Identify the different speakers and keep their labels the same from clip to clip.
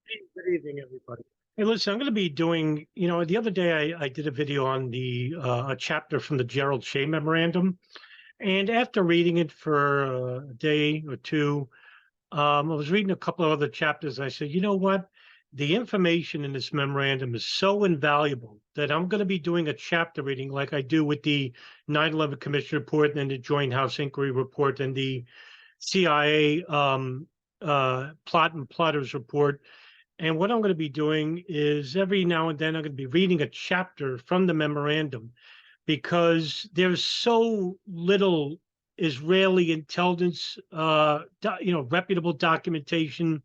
Speaker 1: Hey, good evening, everybody. Hey, listen, I'm going to be doing, the other day I did a video on a chapter from the Gerald Shea Memorandum. And after reading it for a day or two, I was reading a couple of other chapters. I said, you know what? The information in this memorandum is so invaluable that I'm going to be doing a chapter reading like I do with the 9/11 Commission report and then the Joint House Inquiry report and the CIA plot and plotters report. And what I'm going to be doing is every now and then I'm going to be reading a chapter from the memorandum because there's so little Israeli intelligence, reputable documentation,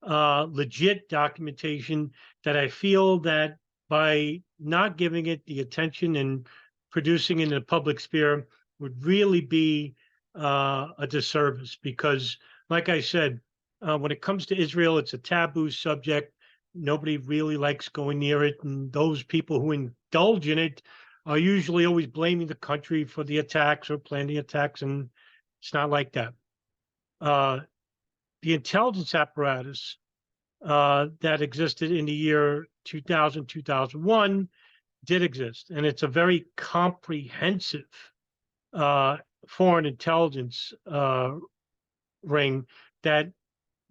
Speaker 1: legit documentation that I feel that by not giving it the attention and producing it in the public sphere would really be a disservice because, like I said, when it comes to Israel, it's a taboo subject. Nobody really likes going near it. And those people who indulge in it are usually always blaming the country for the attacks or planning attacks. And it's not like that. Uh, the intelligence apparatus that existed in the year 2000, 2001 did exist. And it's a very comprehensive uh, foreign intelligence ring that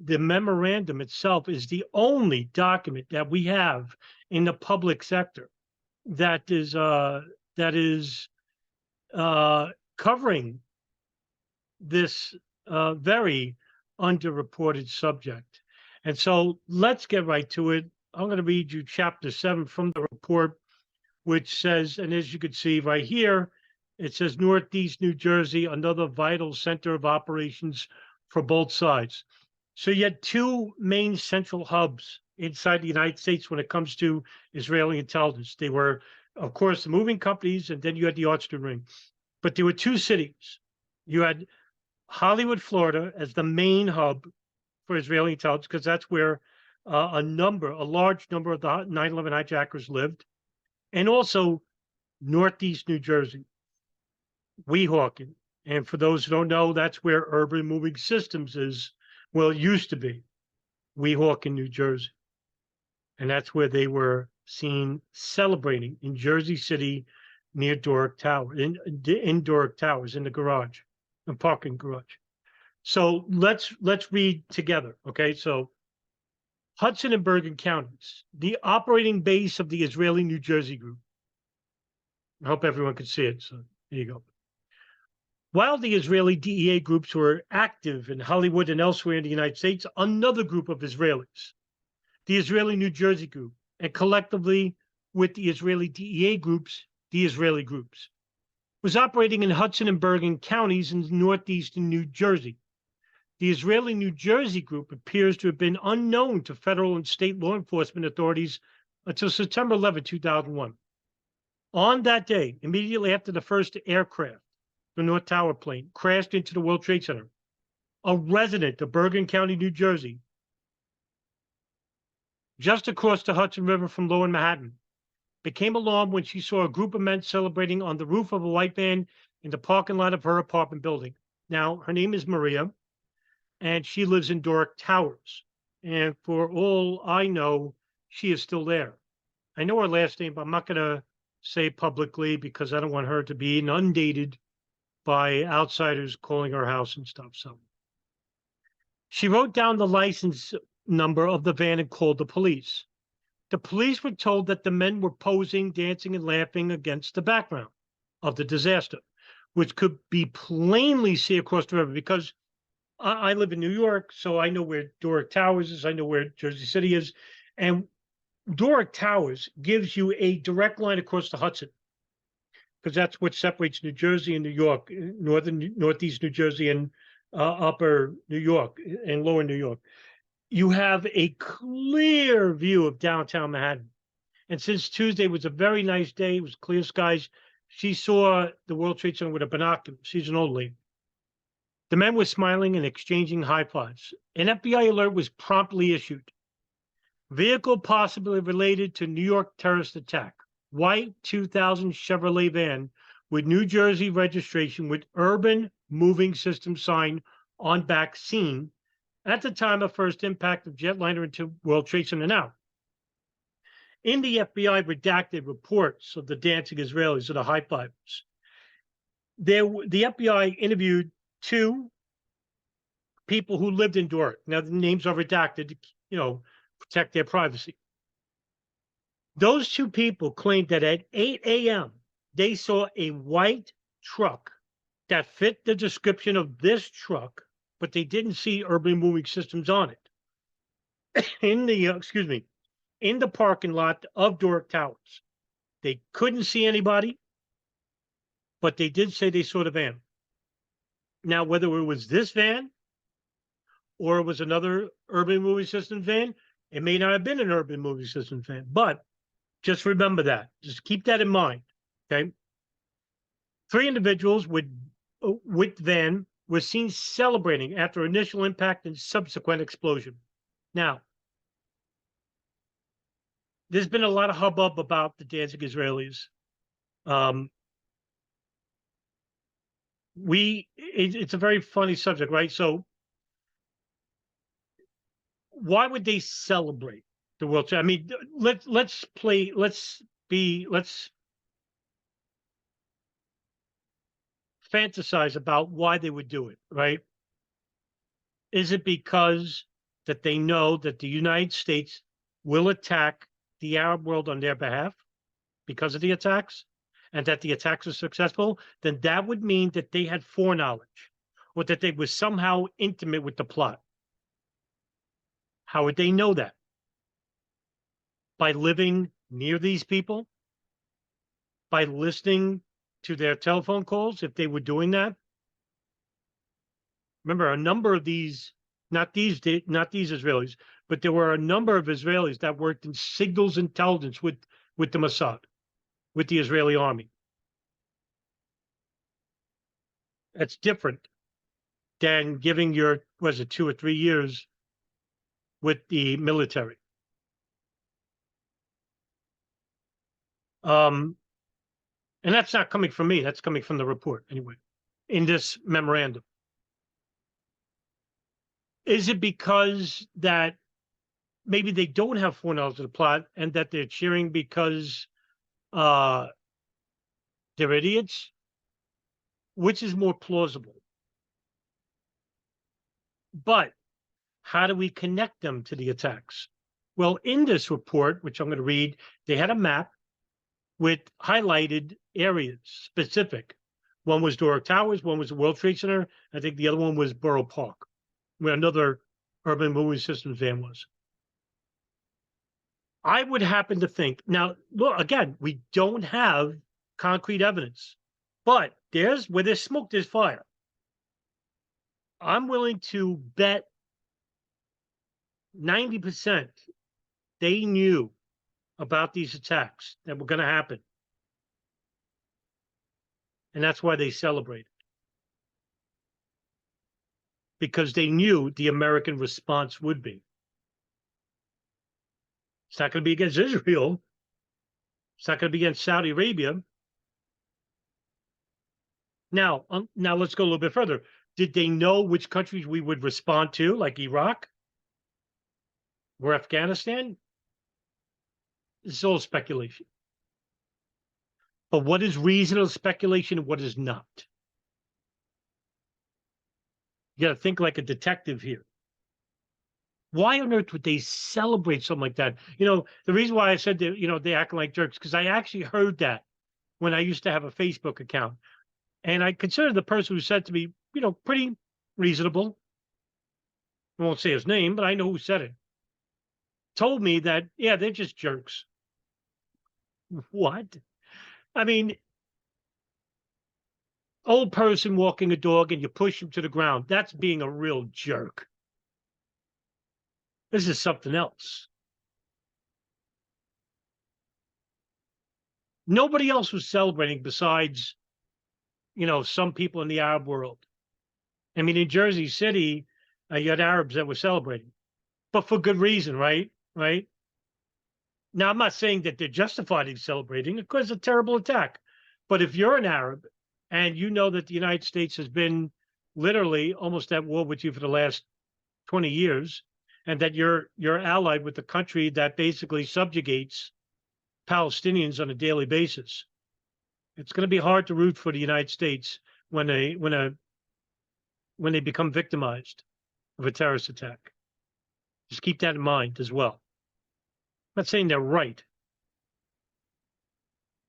Speaker 1: the memorandum itself is the only document that we have in the public sector that is covering this very underreported subject. And so let's get right to it. I'm going to read you chapter 7 from the report, which says, and as you can see right here, it says Northeast New Jersey, another vital center of operations for both sides. So you had two main central hubs inside the United States when it comes to Israeli intelligence. They were, of course, the moving companies, and then you had the Austin Ring. But there were two cities. You had Hollywood, Florida, as the main hub for Israeli intelligence, because that's where a large number of the 9/11 hijackers lived, and also Northeast New Jersey, Weehawken. And for those who don't know, that's where Urban Moving Systems is. Well, it used to be Weehawken, New Jersey. And that's where they were seen celebrating in Jersey City near Doric Tower, in Doric Towers, in the garage, the parking garage. So let's read together. Okay, so Hudson and Bergen counties, the operating base of the Israeli New Jersey group. I hope everyone can see it. So there you go. While the Israeli DEA groups were active in Hollywood and elsewhere in the United States, another group of Israelis, the Israeli New Jersey group, and collectively with the Israeli DEA groups, the Israeli groups, was operating in Hudson and Bergen counties in northeastern New Jersey. The Israeli New Jersey group appears to have been unknown to federal and state law enforcement authorities until September 11, 2001. On that day, immediately after the first aircraft, the North Tower plane, crashed into the World Trade Center, a resident of Bergen County, New Jersey, just across the Hudson River from Lower Manhattan, became alarmed when she saw a group of men celebrating on the roof of a white van in the parking lot of her apartment building. Now, her name is Maria, and she lives in Doric Towers. And for all I know, she is still there. I know her last name, but I'm not going to say it publicly because I don't want her to be inundated by outsiders calling her house and stuff. So she wrote down the license number of the van and called the police. The police were told that the men were posing, dancing, and laughing against the background of the disaster, which could be plainly seen across the river because I live in New York, so I know where Doric Towers is. I know where Jersey City is. And Doric Towers gives you a direct line across the Hudson because that's what separates New Jersey and New York, northeast New Jersey and upper New York and lower New York. You have a clear view of downtown Manhattan. And since Tuesday was a very nice day, it was clear skies, she saw the World Trade Center with a binocular. She's an old lady. The men were smiling and exchanging high fives. An FBI alert was promptly issued. Vehicle possibly related to New York terrorist attack. White 2000 Chevrolet van with New Jersey registration with Urban Moving System sign on back seen at the time of first impact of jetliner into World Trade Center. Now, in the FBI redacted reports of the dancing Israelis or the high fivers, the FBI interviewed two people who lived in Newark. Now, the names are redacted to, protect their privacy. Those two people claimed that at 8 a.m., they saw a white truck that fit the description of this truck, but they didn't see urban moving systems on it. In the parking lot of Newark Towers. They couldn't see anybody, but they did say they saw the van. Now, whether it was this van or it was another urban moving system van, it may not have been an urban moving system van, but just remember that. Just keep that in mind, okay? 3 individuals with van were seen celebrating after initial impact and subsequent explosion. Now, there's been a lot of hubbub about the dancing Israelis. It's a very funny subject, right? So why would they celebrate the World Trade? I mean, let's fantasize about why they would do it, right? Is it because that they know that the United States will attack the Arab world on their behalf because of the attacks, and that the attacks are successful? Then that would mean that they had foreknowledge or that they were somehow intimate with the plot. How would they know that? By living near these people? By listening to their telephone calls, if they were doing that? Remember, a number of these, not these Israelis, but there were a number of Israelis that worked in signals intelligence with the Mossad, with the Israeli army. That's different than giving your, 2 or 3 years with the military. And that's not coming from me. That's coming from the report, anyway, in this memorandum. Is it because that maybe they don't have foreknowledge of the plot and that they're cheering because they're idiots? Which is more plausible? But how do we connect them to the attacks? Well, in this report, which I'm going to read, they had a map with highlighted areas, specific. One was Newark Towers, one was the World Trade Center. I think the other one was Borough Park, where another urban moving systems van was. I would happen to think, now, look, again, we don't have concrete evidence, but where there's smoke, there's fire. I'm willing to bet 90% they knew about these attacks that were going to happen. And that's why they celebrated. Because they knew the American response would be. It's not going to be against Israel. It's not going to be against Saudi Arabia. Now let's go a little bit further. Did they know which countries we would respond to, like Iraq or Afghanistan? It's all speculation. But what is reasonable speculation and what is not? You got to think like a detective here. Why on earth would they celebrate something like that? The reason why I said that, they act like jerks, because I actually heard that when I used to have a Facebook account. And I consider the person who said to me, pretty reasonable. I won't say his name, but I know who said it. Told me that, yeah, they're just jerks. What? I mean, old person walking a dog and you push him to the ground. That's being a real jerk. This is something else. Nobody else was celebrating besides, some people in the Arab world. I mean, in Jersey City, you had Arabs that were celebrating, but for good reason, right? Right. Now, I'm not saying that they're justified in celebrating, because it's a terrible attack. But if you're an Arab and you know that the United States has been literally almost at war with you for the last 20 years, and that you're allied with the country that basically subjugates Palestinians on a daily basis. It's going to be hard to root for the United States when they become victimized of a terrorist attack. Just keep that in mind as well. I'm not saying they're right.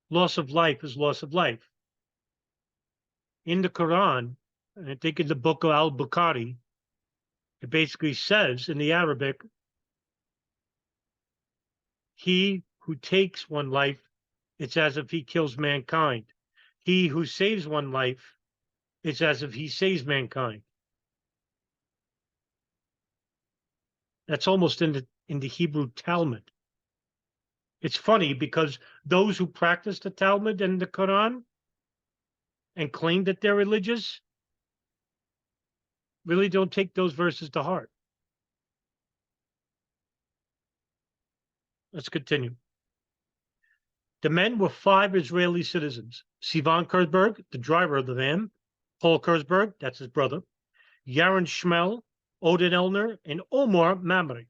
Speaker 1: Loss of life is loss of life. In the Quran, and I think in the book of Al-Bukhari, it basically says in the Arabic, he who takes one life, it's as if he kills mankind. He who saves one life, it's as if he saves mankind. That's almost in the Hebrew Talmud. It's funny because those who practice the Talmud and the Quran and claim that they're religious really don't take those verses to heart. Let's continue. The men were 5 Israeli citizens: Sivan Kurzberg, the driver of the van; Paul Kurzberg, that's his brother; Yaron Shmuel, Odin Elner, and Omar Mamre.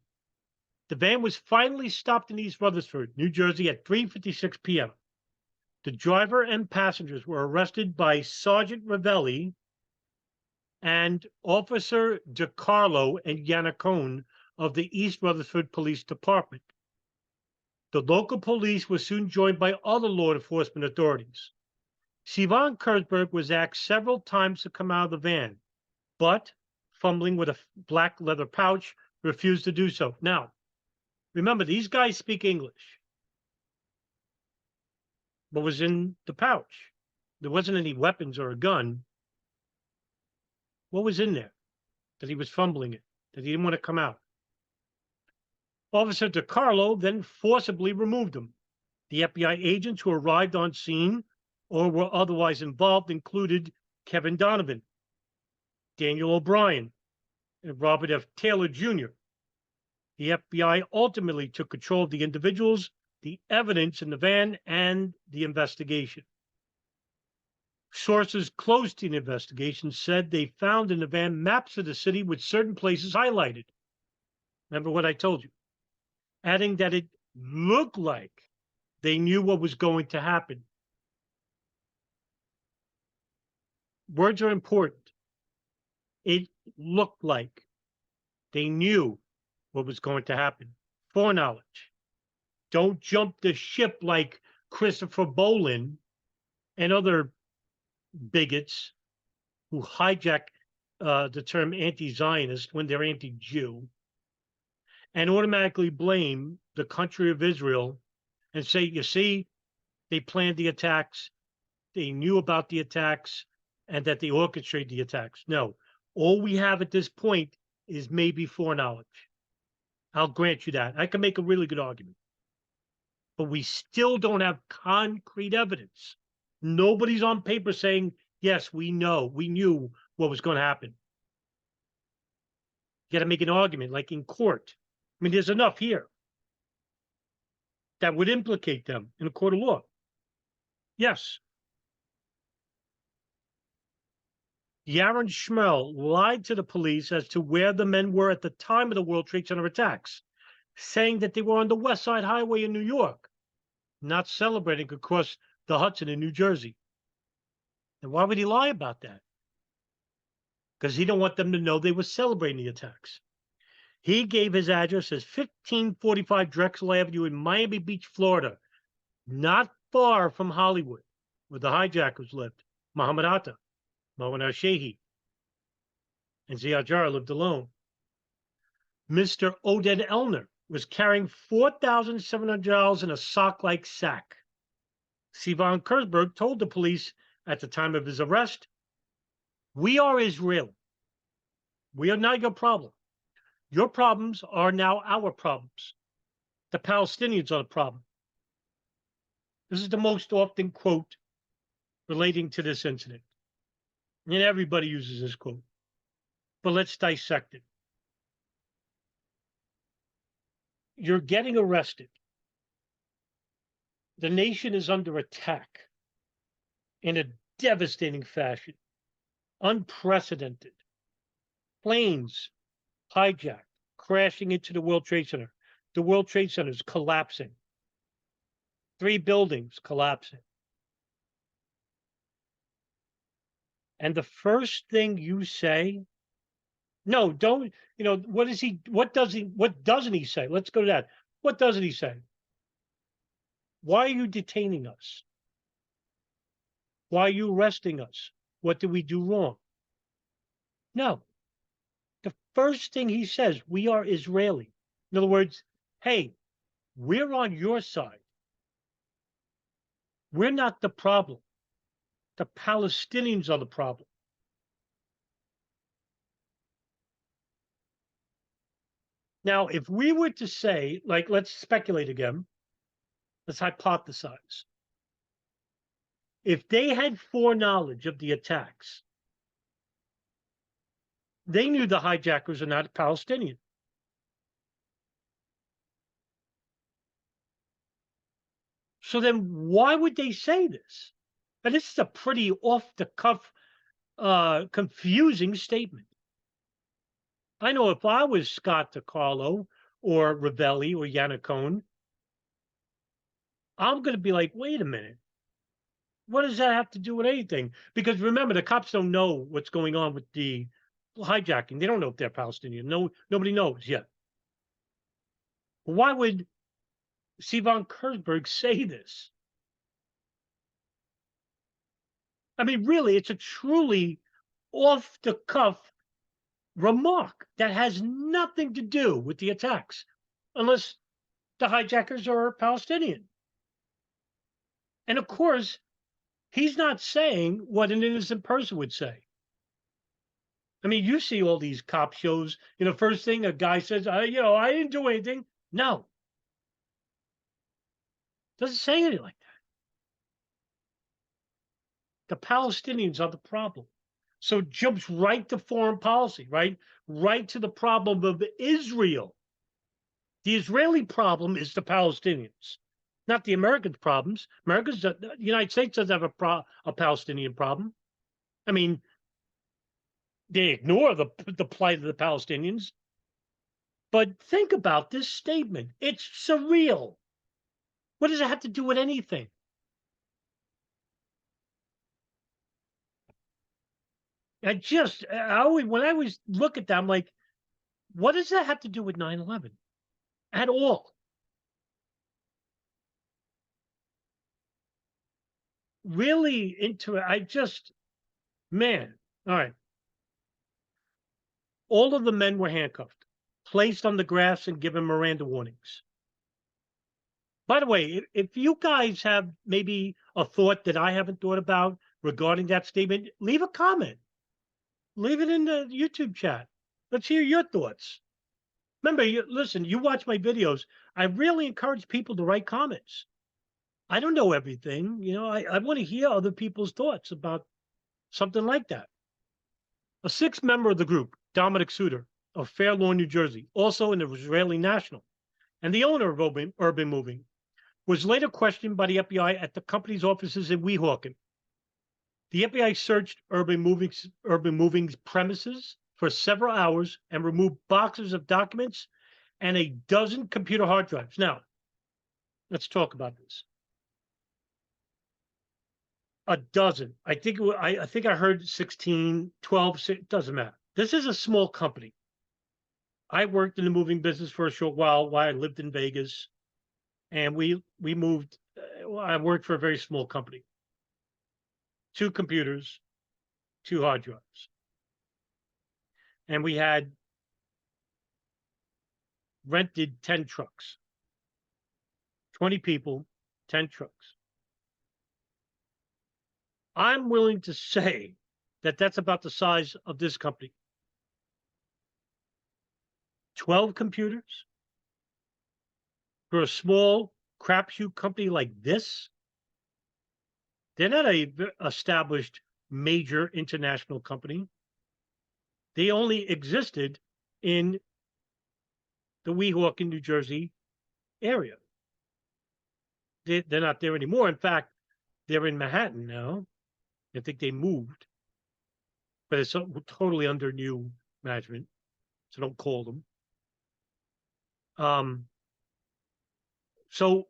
Speaker 1: The van was finally stopped in East Rutherford, New Jersey at 3:56 p.m. The driver and passengers were arrested by Sergeant Ravelli and Officer DiCarlo and Yannicone of the East Rutherford Police Department. The local police were soon joined by other law enforcement authorities. Sivan Kurzberg was asked several times to come out of the van, but, fumbling with a black leather pouch, refused to do so. Now, remember, these guys speak English. What was in the pouch? There wasn't any weapons or a gun. What was in there that he was fumbling it, that he didn't want to come out? Officer DiCarlo then forcibly removed them. The FBI agents who arrived on scene or were otherwise involved included Kevin Donovan, Daniel O'Brien, and Robert F. Taylor Jr. The FBI ultimately took control of the individuals, the evidence in the van, and the investigation. Sources close to the investigation said they found in the van maps of the city with certain places highlighted. Remember what I told you? Adding that it looked like they knew what was going to happen. Words are important. It looked like they knew what was going to happen. Foreknowledge. Don't jump the ship like Christopher Bolin and other bigots who hijack the term anti-Zionist when they're anti-Jew and automatically blame the country of Israel and say, you see, they planned the attacks, they knew about the attacks, and that they orchestrated the attacks. No, all we have at this point is maybe foreknowledge. I'll grant you that. I can make a really good argument. But we still don't have concrete evidence. Nobody's on paper saying, yes, we knew what was going to happen. You got to make an argument like in court. I mean, there's enough here that would implicate them in a court of law. Yes. Yaron Shmuel lied to the police as to where the men were at the time of the World Trade Center attacks, saying that they were on the West Side Highway in New York, not celebrating across the Hudson in New Jersey. And why would he lie about that? Because he didn't want them to know they were celebrating the attacks. He gave his address as 1545 Drexel Avenue in Miami Beach, Florida, not far from Hollywood, where the hijackers lived. Muhammad Atta, Mohan al-Shehi, and Ziad Jarrah lived alone. Mr. Odin Elner was carrying $4,700 in a sock-like sack. Sivan Kurzberg told the police at the time of his arrest, "We are Israel. We are not your problem. Your problems are now our problems. The Palestinians are the problem." This is the most often quote relating to this incident. And everybody uses this quote. But let's dissect it. You're getting arrested. The nation is under attack in a devastating fashion, unprecedented. Planes hijacked, crashing into the World Trade Center. The World Trade Center is collapsing. 3 buildings collapsing. And the first thing you say, no, don't, what doesn't he say? Let's go to that. What doesn't he say? Why are you detaining us? Why are you arresting us? What did we do wrong? No. The first thing he says, we are Israeli. In other words, hey, we're on your side. We're not the problem. The Palestinians are the problem. Now, if we were to say, like, let's speculate again, let's hypothesize. If they had foreknowledge of the attacks, they knew the hijackers are not Palestinian. So then why would they say this? And this is a pretty off-the-cuff, confusing statement. I know if I was Scott DiCarlo or Ravelli or Yannicone, I'm going to be like, wait a minute. What does that have to do with anything? Because remember, the cops don't know what's going on with the hijacking. They don't know if they're Palestinian. No, nobody knows yet. Why would Sivan Kurzberg say this? I mean, really, it's a truly off-the-cuff remark that has nothing to do with the attacks, unless the hijackers are Palestinian. And of course, he's not saying what an innocent person would say. I mean, you see all these cop shows, first thing a guy says, I didn't do anything. No. Doesn't say anything like that. The Palestinians are the problem. So it jumps right to foreign policy, right? Right to the problem of Israel. The Israeli problem is the Palestinians, not the Americans' problems. The United States doesn't have a Palestinian problem. I mean, they ignore the plight of the Palestinians. But think about this statement. It's surreal. What does it have to do with anything? When I always look at that, I'm like, what does that have to do with 9/11 at all? Really into it. Man, all right. All of the men were handcuffed, placed on the grass, and given Miranda warnings. By the way, if you guys have maybe a thought that I haven't thought about regarding that statement, leave a comment. Leave it in the YouTube chat. Let's hear your thoughts. Remember, listen, you watch my videos. I really encourage people to write comments. I don't know everything. I want to hear other people's thoughts about something like that. A sixth member of the group, Dominic Suter of Fair Lawn, New Jersey, also an Israeli national, and the owner of Urban Moving, was later questioned by the FBI at the company's offices in Weehawken. The FBI searched Urban Moving's premises for several hours and removed boxes of documents and a dozen computer hard drives. Now, let's talk about this. A dozen. I think I heard 16, 12, it doesn't matter. This is a small company. I worked in the moving business for a short while I lived in Vegas, and we moved. I worked for a very small company. 2 computers, 2 hard drives. And we had rented 10 trucks. 20 people, 10 trucks. I'm willing to say that that's about the size of this company. 12 computers for a small crapshoot company like this. They're not a established major international company. They only existed in the Weehawken, New Jersey area. They're not there anymore. In fact, they're in Manhattan now. I think they moved, but it's totally under new management. so don't call them. So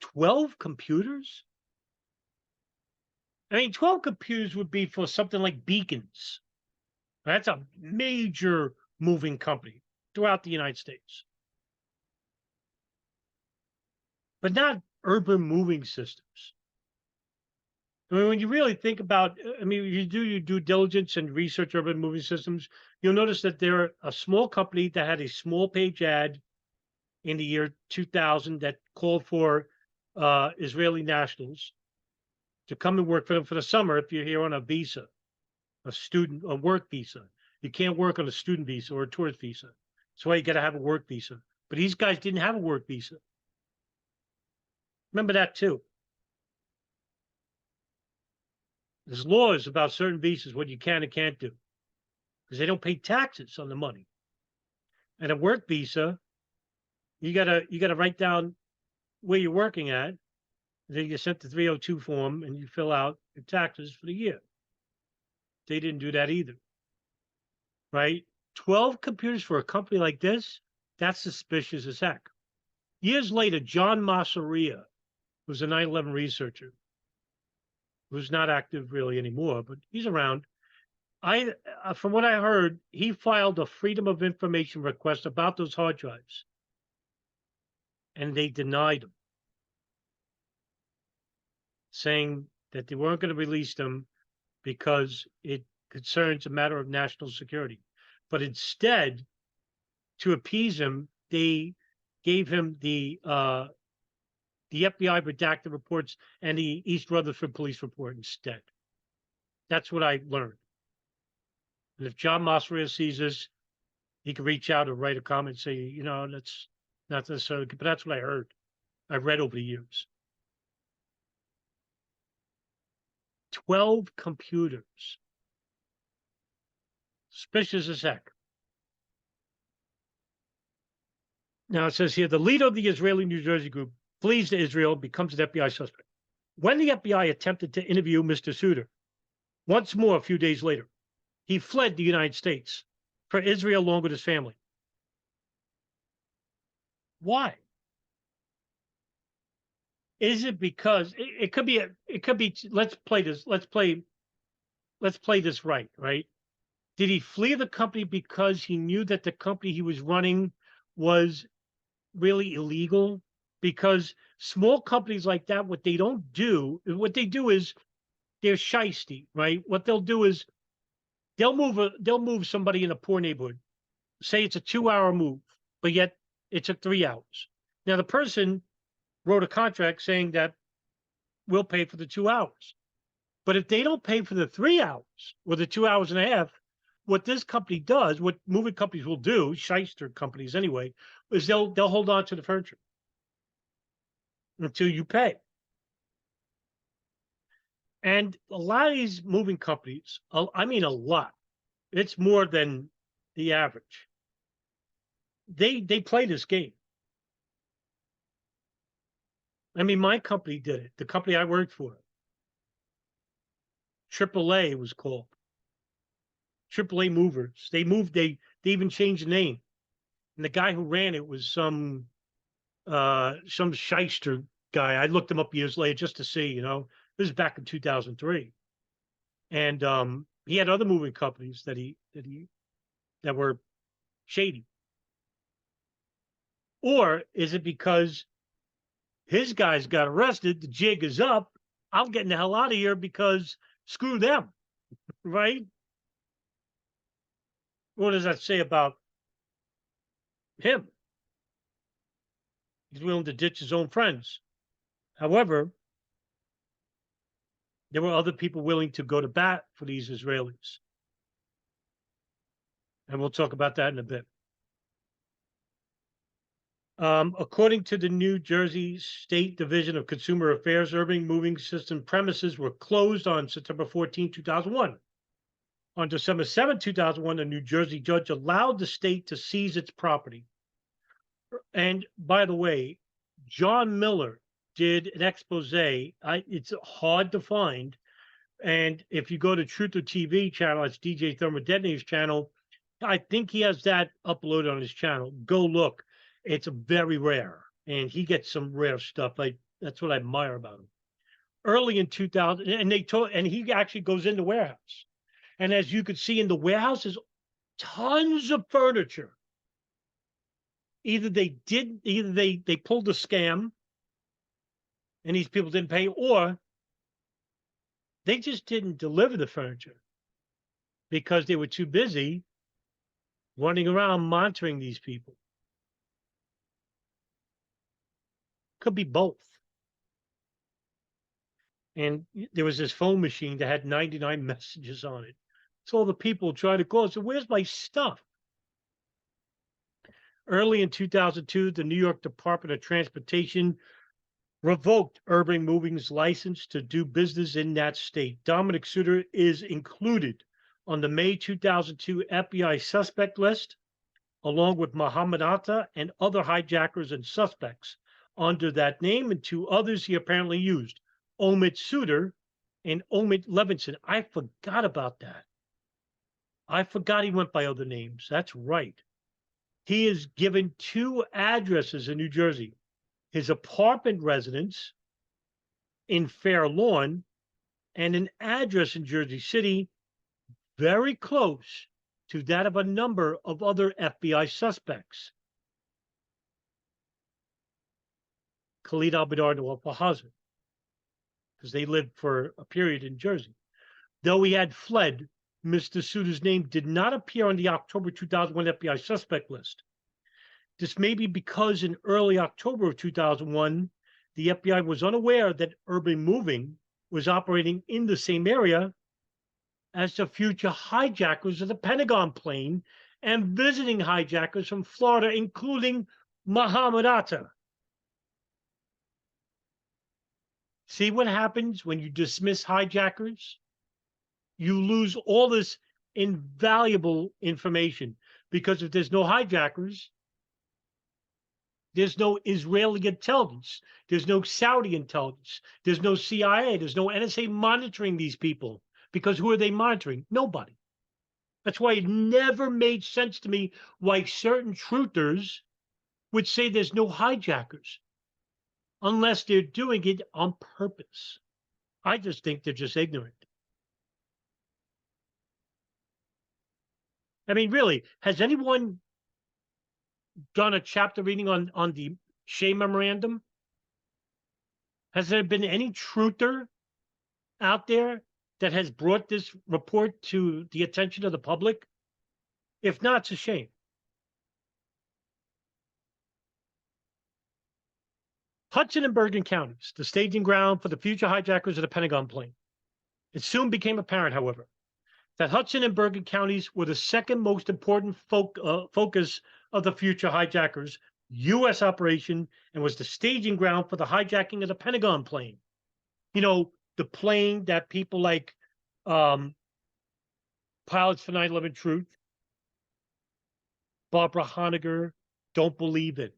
Speaker 1: 12 computers? I mean, 12 computers would be for something like beacons. That's a major moving company throughout the United States. But not urban moving systems. I mean, when you really think about, I mean, you do your due diligence and research urban moving systems, you'll notice that they're a small company that had a small page ad in the year 2000 that called for Israeli nationals to come and work for them for the summer if you're here on a visa, a student, a work visa. You can't work on a student visa or a tourist visa. That's why you got to have a work visa. But these guys didn't have a work visa. Remember that too. There's laws about certain visas, what you can and can't do, because they don't pay taxes on the money. And a work visa, you gotta write down where you're working at. Then you sent the 302 form and you fill out your taxes for the year. They didn't do that either, right? 12 computers for a company like this, that's suspicious as heck. Years later, John Masseria, who's a 9/11 researcher, who's not active really anymore, but he's around. From what I heard, he filed a Freedom of Information request about those hard drives, and they denied him, saying that they weren't going to release them because it concerns a matter of national security. But instead, to appease him, they gave him the FBI redacted reports and the East Rutherford police report instead. That's what I learned. And if John Masseria sees this, he can reach out or write a comment and say, you know, that's not necessarily, but that's what I heard. I read over the years. 12 computers. Suspicious as heck. Now it says here, the leader of the Israeli New Jersey group flees to Israel, becomes an FBI suspect. When the FBI attempted to interview Mr. Suter, once more a few days later, he fled the United States for Israel along with his family. Why? Is it because it could be let's play this right? Did he flee the company because he knew that the company he was running was really illegal? Because small companies like that, what they do is they're shisty, right? What they'll do is they'll move somebody in a poor neighborhood. Say it's a 2-hour move, but yet it took 3 hours. Now the person wrote a contract saying that we'll pay for the 2 hours. But if they don't pay for the 3 hours or the 2 hours and a half, what this company does, what moving companies will do, shyster companies anyway, is they'll hold on to the furniture until you pay. And a lot of these moving companies, I mean a lot, it's more than the average. They play this game. I mean, my company did it. The company I worked for, AAA was called. AAA Movers. They even changed the name. And the guy who ran it was some shyster guy. I looked him up years later just to see, you know, this is back in 2003. And he had other moving companies that were shady. Or is it because his guys got arrested, the jig is up, I'm getting the hell out of here because screw them, right? What does that say about him? He's willing to ditch his own friends. However, there were other people willing to go to bat for these Israelis. And we'll talk about that in a bit. According to the New Jersey State Division of Consumer Affairs, urban moving system premises were closed on September 14, 2001. On December 7, 2001, a New Jersey judge allowed the state to seize its property. And by the way, John Miller did an expose. It's hard to find. And if you go to Truth or TV channel, it's DJ Thermodetonator's channel, I think he has that uploaded on his channel. Go look. It's very rare, and he gets some rare stuff. That's what I admire about him. Early in 2000, and he actually goes in the warehouse. And as you could see in the warehouse, there's tons of furniture. Either they pulled a scam and these people didn't pay, or they just didn't deliver the furniture because they were too busy running around monitoring these people. Could be both. And there was this phone machine that had 99 messages on it. So all the people trying to call. So where's my stuff? Early in 2002, the New York Department of Transportation revoked Urban Moving's license to do business in that state. Dominic Suter is included on the May 2002 FBI suspect list, along with Muhammad Atta and other hijackers and suspects under that name, and two others he apparently used, Omid Suter and Omid Levinson. I forgot about that. I forgot he went by other names. That's right. He is given two addresses in New Jersey: his apartment residence in Fair Lawn and an address in Jersey City very close to that of a number of other FBI suspects. Khalid al-Badr and Wafa Hazard, because they lived for a period in Jersey. Though he had fled, Mr. Suter's name did not appear on the October 2001 FBI suspect list. This may be because in early October of 2001, the FBI was unaware that Urban Moving was operating in the same area as the future hijackers of the Pentagon plane and visiting hijackers from Florida, including Muhammad Atta. See what happens when you dismiss hijackers? You lose all this invaluable information, because if there's no hijackers, there's no Israeli intelligence, there's no Saudi intelligence, there's no CIA, there's no NSA monitoring these people. Because who are they monitoring? Nobody. That's why it never made sense to me why certain truthers would say there's no hijackers unless they're doing it on purpose. I just think they're just ignorant. I mean, really, has anyone done a chapter reading on the Shea Memorandum? Has there been any truther out there that has brought this report to the attention of the public? If not, it's a shame. Hudson and Bergen counties, the staging ground for the future hijackers of the Pentagon plane. It soon became apparent, however, that Hudson and Bergen counties were the second most important focus of the future hijackers' U.S. operation, and was the staging ground for the hijacking of the Pentagon plane. You know, the plane that people like Pilots for 9/11 Truth, Barbara Honegger, don't believe it.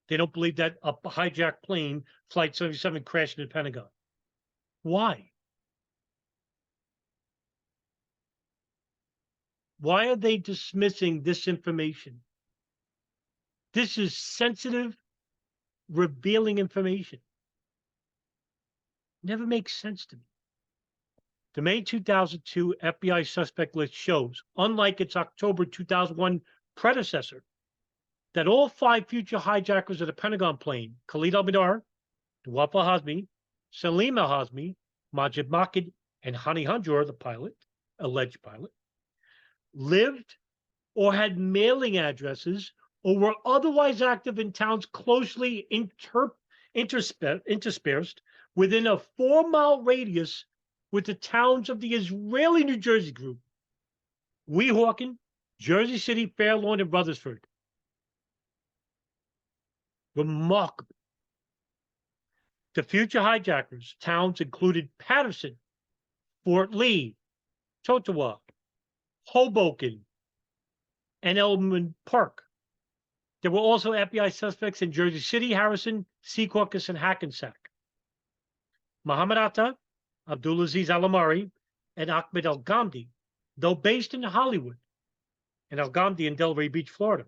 Speaker 1: They don't believe that a hijacked plane, Flight 77, crashed in the Pentagon. Why? Why are they dismissing this information? This is sensitive, revealing information. Never makes sense to me. The May 2002 FBI suspect list shows, unlike its October 2001 predecessor, that all 5 future hijackers of the Pentagon plane, Khalid al-Badr, Nawaf al-Hazmi, Salim al-Hazmi, Majid Makid, and Hani Hanjour, the pilot, alleged pilot, lived or had mailing addresses or were otherwise active in towns closely interspersed within a 4-mile radius with the towns of the Israeli New Jersey group: Weehawken, Jersey City, Fair Lawn, and Rutherford. Remarkable. The future hijackers' towns included Patterson, Fort Lee, Totowa, Hoboken, and Elmwood Park. There were also FBI suspects in Jersey City, Harrison, Secaucus, and Hackensack. Muhammad Atta, Abdulaziz Alamari, and Ahmed Al Ghamdi, though based in Hollywood, in Algamdi in Delray Beach, Florida,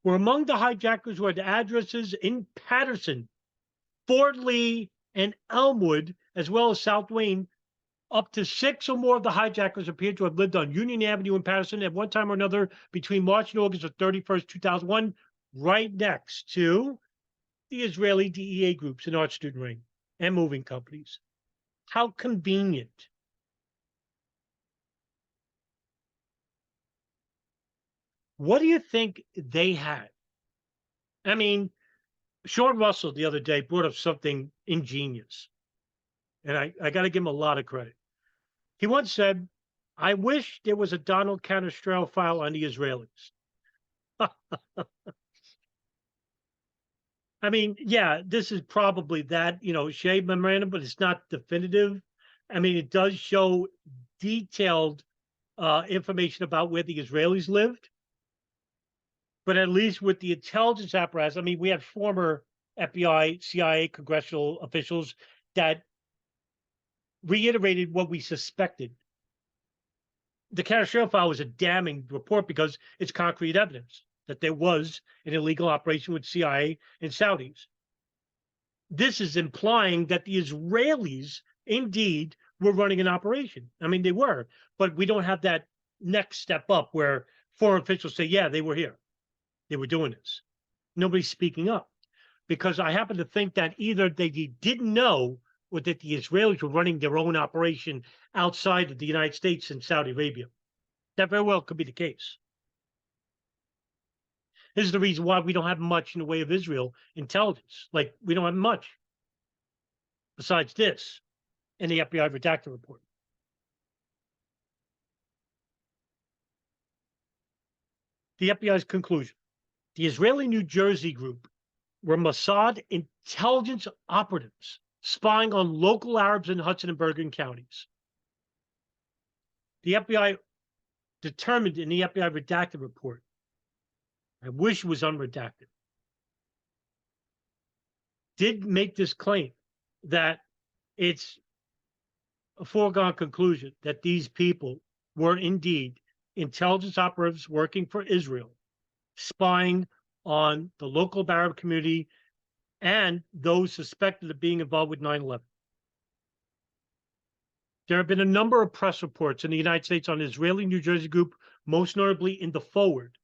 Speaker 1: were among the hijackers who had addresses in Patterson, Fort Lee, and Elmwood, as well as South Wayne. Up to 6 or more of the hijackers appeared to have lived on Union Avenue in Patterson at one time or another between March and August of 31st, 2001, right next to the Israeli DEA groups and art student ring and moving companies. How convenient. What do you think they had? I mean, Sean Russell the other day brought up something ingenious, and I got to give him a lot of credit. He once said, I wish there was a Donald Canestrell file on the Israelis. I mean, yeah, this is probably that, Shea Memorandum, but it's not definitive. I mean, it does show detailed information about where the Israelis lived. But at least with the intelligence apparatus, I mean, we had former FBI, CIA, congressional officials that reiterated what we suspected. The Canestrell file was a damning report because it's concrete evidence that there was an illegal operation with CIA and Saudis. This is implying that the Israelis indeed were running an operation. I mean, they were, but we don't have that next step up where foreign officials say, yeah, they were here. They were doing this. Nobody's speaking up because I happen to think that either they didn't know or that the Israelis were running their own operation outside of the United States and Saudi Arabia. That very well could be the case. This is the reason why we don't have much in the way of Israel intelligence. Like, we don't have much besides this in the FBI redacted report. The FBI's conclusion. The Israeli New Jersey group were Mossad intelligence operatives spying on local Arabs in Hudson and Bergen counties. The FBI determined in the FBI redacted report, I wish it was unredacted, did make this claim that it's a foregone conclusion that these people were indeed intelligence operatives working for Israel, spying on the local Arab community and those suspected of being involved with 9/11. There have been a number of press reports in the United States on the Israeli New Jersey group, most notably in the forward.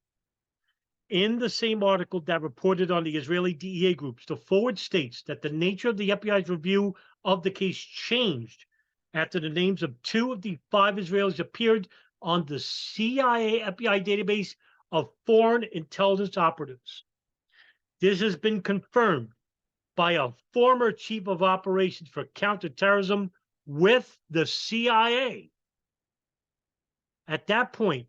Speaker 1: In the same article that reported on the Israeli DEA groups, the forward states that the nature of the FBI's review of the case changed after the names of 2 of the 5 Israelis appeared on the CIA FBI database of foreign intelligence operatives. This has been confirmed by a former chief of operations for counterterrorism with the CIA. At that point,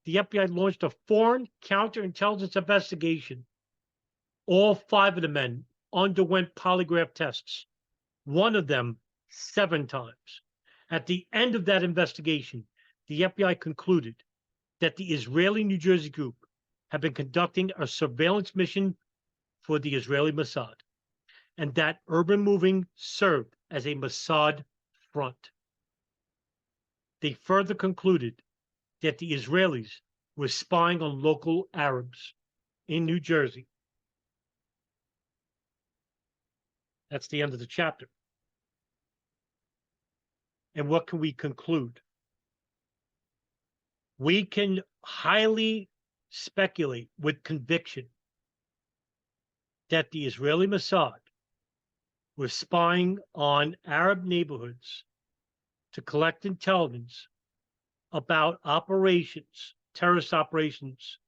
Speaker 1: the FBI launched a foreign counterintelligence investigation. All 5 of the men underwent polygraph tests, one of them 7 times. At the end of that investigation, the FBI concluded that the Israeli New Jersey group had been conducting a surveillance mission for the Israeli Mossad, and that urban moving served as a Mossad front. They further concluded that the Israelis were spying on local Arabs in New Jersey. That's the end of the chapter. And what can we conclude? We can highly speculate with conviction that the Israeli Mossad was spying on Arab neighborhoods to collect intelligence about operations, terrorist operations,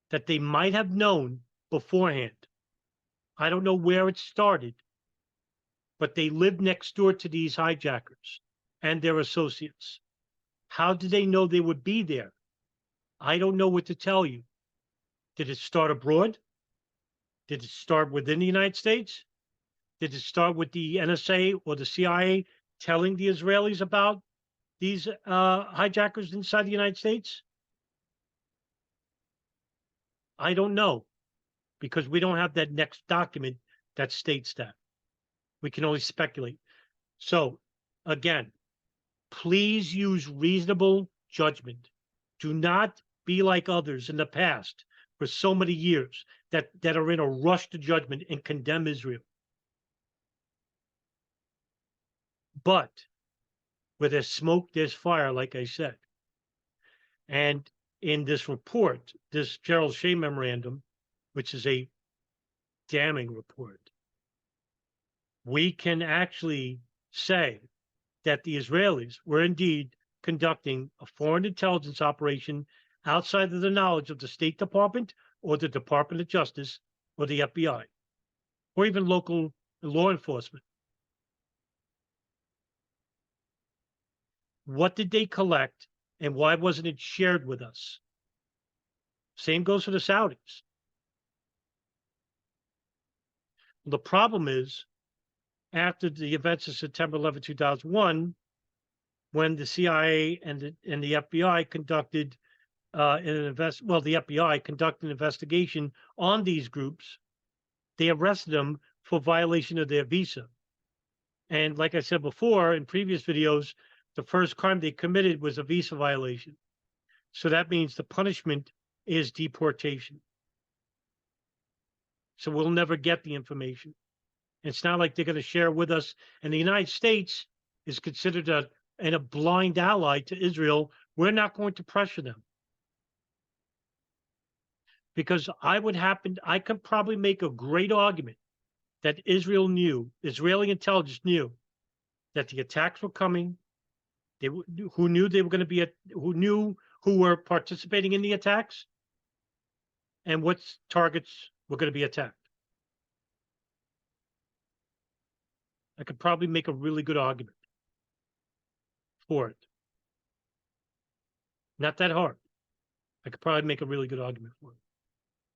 Speaker 1: that they might have known beforehand. I don't know where it started, but they lived next door to these hijackers and their associates. How did they know they would be there? I don't know what to tell you. Did it start abroad? Did it start within the United States? Did it start with the NSA or the CIA telling the Israelis about these hijackers inside the United States? I don't know, because we don't have that next document that states that. We can only speculate. So, again, please use reasonable judgment. Do not be like others in the past for so many years that are in a rush to judgment and condemn Israel. But where there's smoke, there's fire, like I said. And in this report, this Gerald Shea Memorandum, which is a damning report, we can actually say that the Israelis were indeed conducting a foreign intelligence operation outside of the knowledge of the State Department or the Department of Justice or the FBI or even local law enforcement. What did they collect and why wasn't it shared with us? Same goes for the Saudis. The problem is, after the events of September 11, 2001, when the CIA and the FBI conducted the FBI conducted an investigation on these groups, they arrested them for violation of their visa. And like I said before in previous videos, the first crime they committed was a visa violation. So that means the punishment is deportation. So we'll never get the information. It's not like they're going to share with us. And the United States is considered a blind ally to Israel. We're not going to pressure them. Because I could probably make a great argument that Israeli intelligence knew that the attacks were coming. Who knew they were going to be who were participating in the attacks and what targets were going to be attacked. I could probably make a really good argument for it. Not that hard. I could probably make a really good argument for it.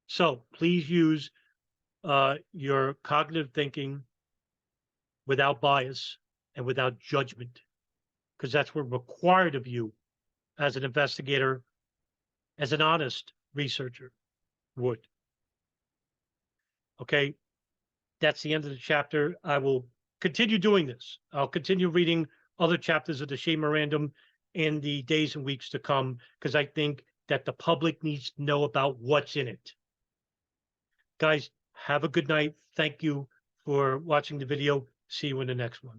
Speaker 1: So please use your cognitive thinking without bias and without judgment, because that's what's required of you as an investigator, as an honest researcher would. Okay, that's the end of the chapter. I will continue doing this. I'll continue reading other chapters of the Shea Memorandum in the days and weeks to come, because I think that the public needs to know about what's in it. Guys, have a good night. Thank you for watching the video. See you in the next one.